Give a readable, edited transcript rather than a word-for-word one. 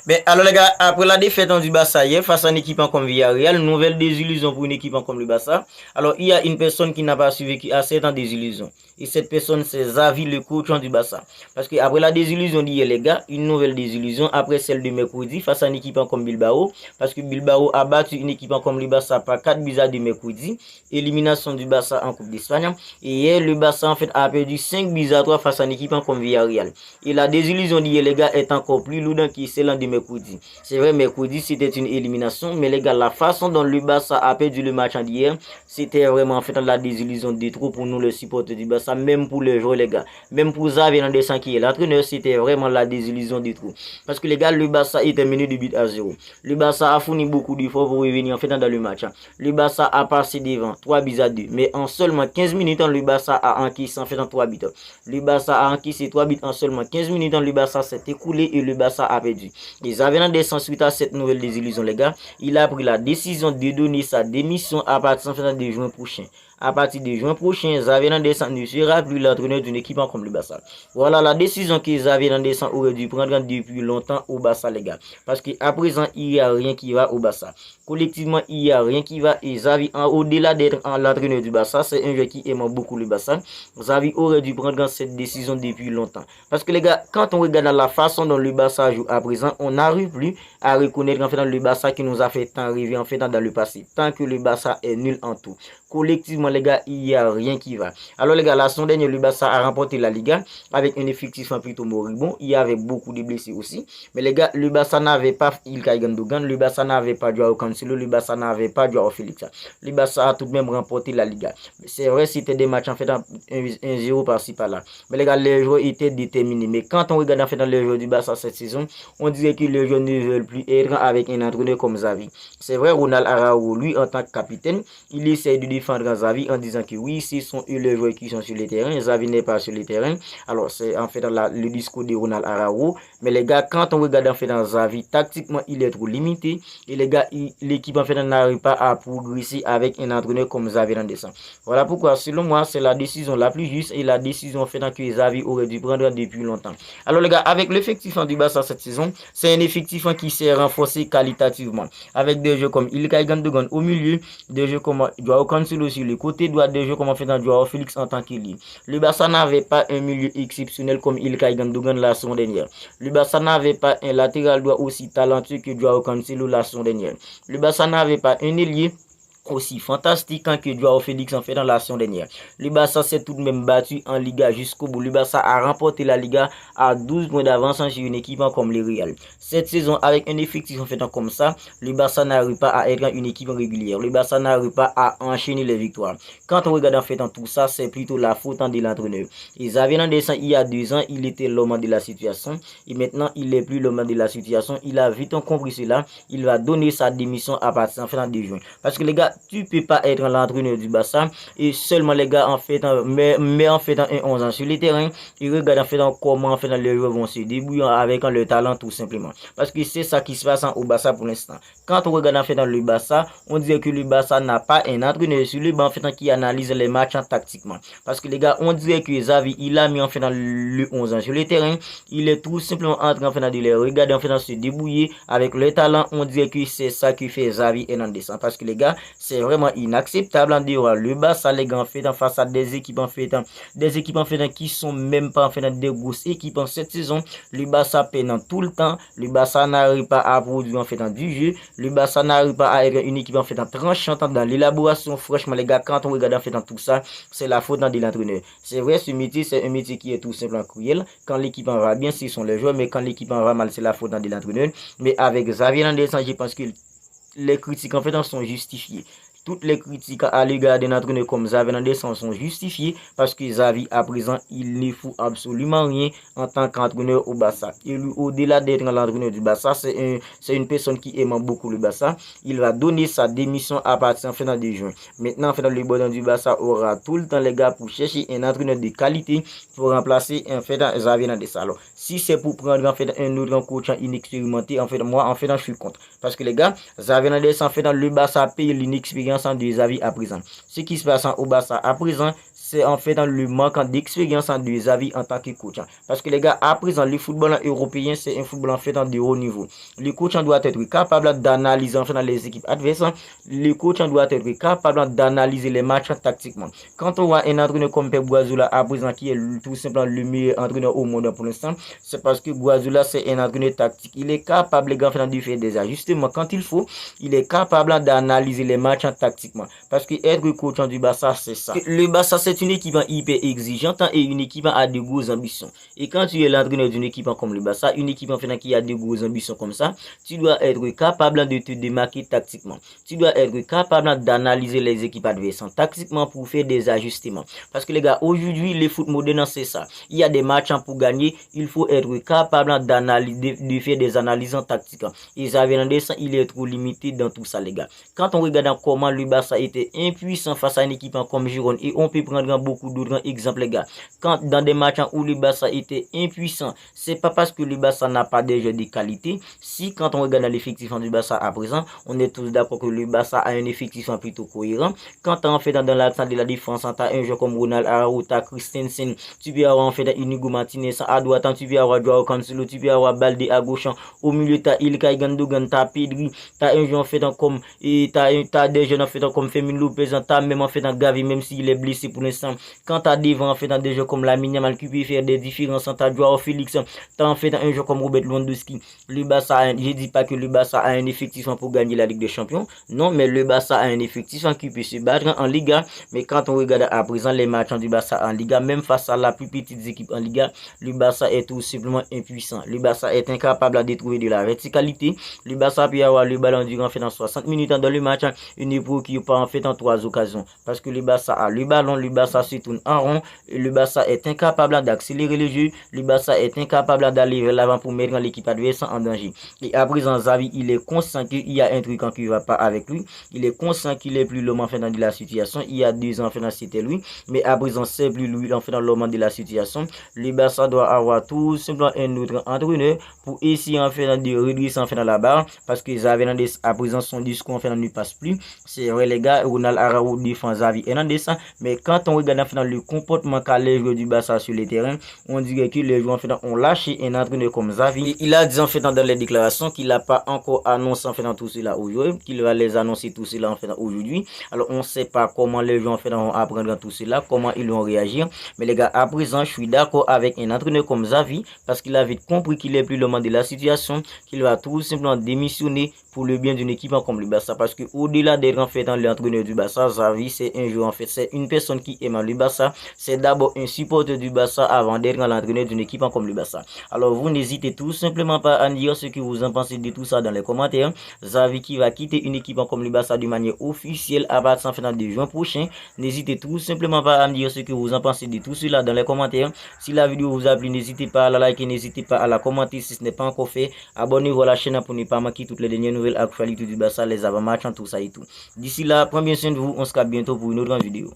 Ben, alors les gars, après la défaite du Barça hier face à une équipe comme Villarreal, nouvelle désillusion pour une équipe comme le Barça. Alors il y a une personne qui n'a pas suivi, qui a 7 ans de désillusion. Et cette personne, c'est Xavi, le coach du Barça. Parce que après la désillusion d'hier, les gars, une nouvelle désillusion après celle de mercredi face à une équipe comme Bilbao. Parce que Bilbao a battu une équipe comme le Barça par 4 buts à 2 mercredi. Élimination du Barça en Coupe d'Espagne. Et hier, le Barça en fait a perdu 5 buts à 3 face à une équipe comme Villarreal. Et la désillusion d'hier, les gars, est encore plus lourde que celle de mercredi. C'est vrai, mercredi, c'était une élimination, mais les gars, la façon dont le Barça a perdu le match d'hier, c'était vraiment en fait la désillusion de trop pour nous, les supporters du Barça, même pour les joueurs, les gars. Même pour Xavi Hernandez qui est l'entraîneur, c'était vraiment la désillusion de trop. Parce que les gars, le Barça était mené de but à 0. Le Barça a fourni beaucoup d'efforts pour revenir en fait dans le match. Le Barça a passé devant 3 buts à 2, mais en seulement 15 minutes, le Barça a encaissé en fait en 3 buts. Le Barça a encaissé 3 buts en seulement 15 minutes, le Barça s'est écoulé et le Barça a perdu. Et Xavi Hernandez, suite à cette nouvelle désillusion, les gars, il a pris la décision de donner sa démission à partir de juin prochain. À partir de juin prochain, Xavi Hernandez ne sera plus l'entraîneur d'une équipe comme le Barça. Voilà la décision que Xavi Hernandez aurait dû prendre depuis longtemps au Barça, les gars. Parce qu'à présent, il n'y a rien qui va au Barça. Collectivement, il n'y a rien qui va. Et Xavi, au-delà d'être l'entraîneur du Barça, c'est un joueur qui aime beaucoup le Barça. Xavi aurait dû prendre cette décision depuis longtemps. Parce que les gars, quand on regarde la façon dont le Barça joue à présent, on n'arrive plus à reconnaître en fait dans le Barça qui nous a fait tant rêver en fait dans le passé. Tant que le Barça est nul en tout. Collectivement, les gars, il n'y a rien qui va. Alors les gars, la semaine dernière, le Barça a remporté la Liga avec un effectif plutôt moribond. Il y avait beaucoup de blessés aussi. Mais les gars, le Barça n'avait pas Ilkay Gundogan, le Barça n'avait pas Joao Cancelo, le Barça n'avait pas Joao Félix. Le Barça a tout de même remporté la Liga. C'est vrai, c'était des matchs en fait 1-0 par-ci par-là. Mais les gars, les joueurs étaient déterminés. Mais quand on regarde en fait dans les joueurs du Barça cette saison, on dirait que les joueurs ne veulent plus être avec un entraîneur comme Xavi. C'est vrai, Ronald Araujo, lui, en tant que capitaine, il essaie de défendre Xavi en disant que oui, ce sont eux les joueurs qui sont sur le terrain. Xavi n'est pas sur le terrain. Alors, c'est en fait le discours de Ronald Araujo. Mais les gars, quand on regarde en fait dans Xavi, tactiquement, il est trop limité. Et les gars, l'équipe en fait n'arrive pas à progresser avec un entraîneur comme Xavi Hernandez. Voilà pourquoi, selon moi, c'est la décision la plus juste et la décision en fait que Xavi aurait dû prendre depuis longtemps. Alors les gars, avec l'effectif du Barça cette saison, c'est un effectif qui s'est renforcé qualitativement. Avec des jeux comme Ilkay Gundogan au milieu, des jeux comme Joao Cancelo sur le côté droit, des jeux comme en fait dans Joao Félix en tant qu'ailier. Le Barça n'avait pas un milieu exceptionnel comme Ilkay Gundogan la saison dernière. Le Barça n'avait pas un latéral droit aussi talentueux que Joao Cancelo la saison dernière. Le Barça n'avait pas un ailier aussi fantastique que Joao Félix en fait dans la saison dernière. Le Barça s'est tout de même battu en Liga jusqu'au bout. Le Barça a remporté la Liga à 12 points d'avance sur une équipe comme le Real. Cette saison, avec un effectif en fait comme ça, le Barça n'arrive pas à être une équipe régulière. Le Barça n'arrive pas à enchaîner les victoires. Quand on regarde en fait dans tout ça, c'est plutôt la faute de l'entraîneur. Et Xavi Hernandez, il y a 2 ans, il était l'homme de la situation. Et maintenant, il n'est plus l'homme de la situation. Il a vite compris cela. Il va donner sa démission à partir de juin. Parce que les gars, tu peux pas être l'entraîneur du Barça et seulement les gars en fait mais en fait un 11 ans sur le terrain et regarde en fait comment en fait les joueurs vont se débrouiller avec le talent tout simplement. Parce que c'est ça qui se passe au Barça pour l'instant. Quand on regarde en fait dans le Barça, on dirait que le Barça n'a pas un entraîneur sur le banc en fait qui analyse les matchs tactiquement. Parce que les gars, on dirait que Xavi il a mis en fait dans le 11 ans sur le terrain, il est tout simplement en train en fait de les regarder en fait se débrouiller avec le talent. On dirait que c'est ça qui fait Xavi Hernandez. Parce que les gars, c'est vraiment inacceptable en dehors le Barça les gars en fait face à des équipes en fait qui sont même pas en fait des grosses équipes en cette saison. Le Barça peine tout le temps, le Barça n'arrive pas à produire en fait du jeu, le Barça n'arrive pas à être une équipe en fait tranchante dans l'élaboration. Franchement les gars, quand on regarde en fait dans tout ça, c'est la faute de l'entraîneur. C'est vrai, ce métier c'est un métier qui est tout simplement cruel. Quand l'équipe en va bien, ce sont les joueurs, mais quand l'équipe en va mal, c'est la faute de l'entraîneur. Mais avec Xavi Hernandez, je pense que les critiques en fait sont justifiées. Toutes les critiques à l'égard d'un entraîneur comme Xavi Hernandez sont justifiées parce que Xavi à présent il ne fout absolument rien en tant qu'entraîneur au Barça. Et lui, au-delà d'être l'entraîneur du Barça, c'est une personne qui aime beaucoup le Barça. Il va donner sa démission à partir de juin. Maintenant, le bonhomme du Barça aura tout le temps les gars pour chercher un entraîneur de qualité pour remplacer Xavi Hernandez. Alors, si c'est pour prendre un autre coach inexpérimenté, moi je suis contre. Parce que les gars, Xavi Hernandez le Barça paye l'inexpérience de Xavi à présent. Ce qui se passe au Barça à présent, c'est en fait dans le manque d'expérience en deux avis en tant que coach. Parce que les gars, à présent, le football européen, c'est un football en fait de haut niveau. Le coach doit être capable d'analyser en fait dans les équipes adverses. Le coach doit être capable d'analyser les matchs tactiquement. Quand on voit un entraîneur comme Pep Guardiola à présent qui est tout simplement le meilleur entraîneur au monde pour l'instant, c'est parce que Guardiola c'est un entraîneur tactique. Il est capable les gars de faire des ajustements quand il faut. Il est capable d'analyser les matchs tactiquement. Parce que être coach du Barça c'est ça. Le Barça c'est une équipe hyper exigeante et une équipe a de grosses ambitions. Et quand tu es l'entraîneur d'une équipe comme le Barça, une équipe en fait qui a de grosses ambitions comme ça, tu dois être capable de te démarquer tactiquement. Tu dois être capable d'analyser les équipes adverses tactiquement pour faire des ajustements. Parce que les gars, aujourd'hui, le foot moderne, c'est ça. Il y a des matchs pour gagner. Il faut être capable d'analyser, de faire des analyses tactiques. Et Xavi Hernandez, il est trop limité dans tout ça, les gars. Quand on regarde comment le Barça était impuissant face à une équipe comme Girona, et on peut prendre beaucoup d'autres exemples, les gars. Quand dans des matchs où le Barça était impuissant, c'est pas parce que le Barça n'a pas des jeux de qualité. Si quand on regarde l'effectif du Barça à présent, on est tous d'accord que le Barça a un effectif plutôt cohérent. Quand on fait dans l'attente de la défense, tu as un joueur comme Ronald Araujo, tu as Christensen, tu peux avoir en fait Inigo Martinez à droite, tu peux avoir Joao Cancelo, tu peux avoir Balde à gauche, au milieu tu as Ilkay Gundogan, tu as Pedri, tu as un joueur en fait comme et tu as des jeunes en fait comme Fermin Lopez, tu as même en fait Gavi même s'il est blessé pour l'instant. Quand tu as devant en fait des joueurs comme Lamine Yamal qui peut faire des différences, tu as Joao Félix, tu as en fait un joueur comme Robert Lewandowski. Le Barça, je dis pas que le Barça a un effectif pour gagner la Ligue des Champions, non, mais le Barça a un effectif qui peut se battre en Liga. Mais quand on regarde à présent les matchs du Barça en Liga, même face à la plus petite équipe en Liga, le Barça est tout simplement impuissant. Le Barça est incapable de trouver de la verticalité. Le Barça peut avoir le ballon durant 60 minutes dans le match, une époque qui pas en fait en 3 occasions. Parce que le Barça a le ballon, le Barça se tourne en rond, et le Barça est incapable d'accélérer le jeu, le Barça est incapable d'aller vers l'avant pour mettre l'équipe adverse en danger. Et à présent, Xavi, il est conscient qu'il y a un truc qui ne va pas avec lui. Il est conscient qu'il est plus l'homme en fait dans la situation. Il y a 2 ans en fait c'était lui, mais à présent c'est plus lui en fait dans l'homme de la situation. Le Barça doit avoir tout simplement un autre entraîneur pour essayer en fait de réduire en fait dans la barre, parce que Xavi Hernandez à présent son discours en fait ne passe plus. C'est vrai les gars, Ronald Araujo défend Xavi Hernandez, mais quand on regarde en fait dans le comportement qu'a les joueurs du Barça sur le terrain, on dirait que les joueurs en fait ont lâché un entraîneur comme Xavi. Et il a dit en fait dans les déclarations qu'il n'a pas encore annoncé en fait dans tout cela aujourd'hui, qu'il va les annoncer tout cela en fait aujourd'hui. Alors on ne sait pas comment les gens en fait vont apprendre tout cela, comment ils vont réagir. Mais les gars, à présent, je suis d'accord avec un entraîneur comme Xavi, parce qu'il a vite compris qu'il est plus le moment de la situation, qu'il va tout simplement démissionner pour le bien d'une équipe comme le Barça. Parce que au-delà d'être en fait dans l'entraîneur du Barça, Xavi c'est un joueur en fait, c'est une personne qui aime le Barça. C'est d'abord un supporter du Barça avant d'être l'entraîneur d'une équipe comme le Barça. Alors vous n'hésitez tout simplement pas à dire ce que vous en pensez de tout ça dans les commentaires. Xavi qui va quitter une équipe comme le Barça de manière officielle à partir de juin prochain. N'hésitez tout simplement pas à me dire ce que vous en pensez de tout cela dans les commentaires. Si la vidéo vous a plu, n'hésitez pas à la liker, n'hésitez pas à la commenter si ce n'est pas encore fait. Abonnez-vous à la chaîne pour ne pas manquer toutes les dernières nouvelles actualités du Barça, les avant-matchs, tout ça et tout. D'ici là, prenez bien soin de vous, on se capte bientôt pour une autre vidéo.